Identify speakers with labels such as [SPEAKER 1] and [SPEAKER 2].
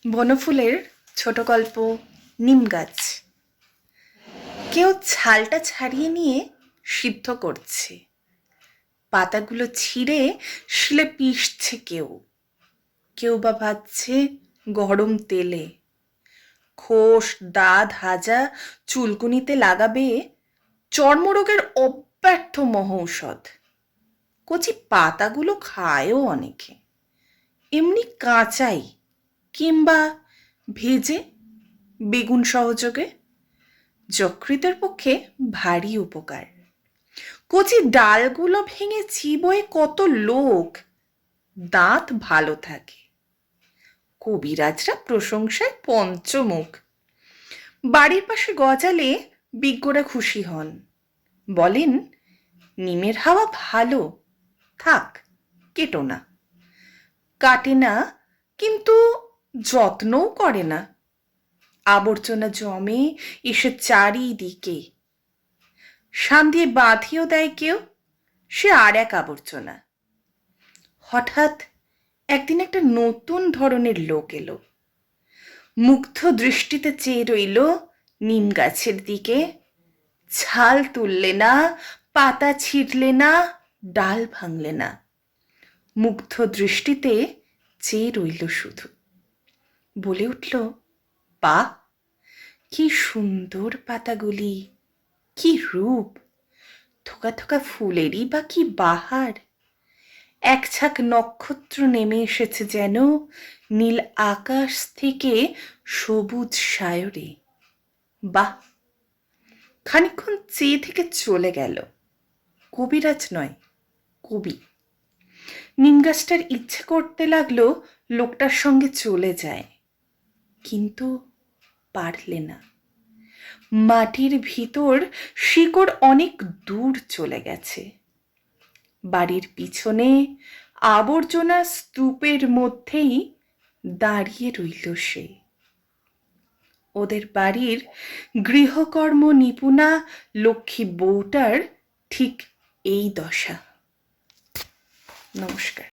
[SPEAKER 1] বনফুলের ছোট গল্প নিম গাছ। কেউ ছালটা ছাড়িয়ে নিয়ে সিদ্ধ করছে, পাতাগুলো ছিঁড়ে শিলে পিষছে। কেউ কেউ বা ভাজছে গরম তেলে। খোস দা ধাজা চুলকুনিতে লাগাবে চর্মরোগের অব্যর্থ মহৌষধ। কচি পাতাগুলো খায়ও অনেকে, এমনি কাঁচাই কিংবা ভেজে বেগুন সহযোগে। যকৃতের পক্ষে ভারী উপকার। কচি ডালগুলো ভেঙে চিবোয়ে কত লোক দাঁত ভালো থাকে। কবিরাজরা প্রশংসায় পঞ্চমুখ। বাড়ির পাশে গজালে বিজ্ঞরা খুশি হন, বলেন নিমের হাওয়া ভালো, থাক কেটো না। কাটে না, কিন্তু যত্নও করে না। আবর্জনা জমে এসে চারিদিকে। শান দিয়ে বাঁধিয়েও দেয় কেউ, সে আর এক আবর্জনা। হঠাৎ একদিন একটা নতুন ধরনের লোক এলো। মুগ্ধ দৃষ্টিতে চেয়ে রইল নিম গাছের দিকে। ছাল তুললে না, পাতা ছিঁড়লে না, ডাল ভাঙলে না। মুগ্ধ দৃষ্টিতে চেয়ে রইল শুধু। বলে উঠল, বাহ, কি সুন্দর পাতাগুলি, কি রূপ! থোকা থোকা ফুলেরই বা কি বাহার! এক ঝাঁক নক্ষত্র নেমে এসেছে যেন নীল আকাশ থেকে সবুজ সায়রে। বাহ! খানিকক্ষণ চেয়ে থেকে চলে গেল। কবিরাজ নয়, কবি। নিম গাছটার ইচ্ছে করতে লাগলো লোকটার সঙ্গে চলে যায়, কিন্তু পারলে না। মাটির ভিতর শিকড় অনেক দূর চলে গেছে। বাড়ির পিছনে আবর্জনা স্তূপের মধ্যেই দাঁড়িয়ে রইল সে। ওদের বাড়ির গৃহকর্ম নিপুণা লক্ষ্মী বউটার ঠিক এই দশা। নমস্কার।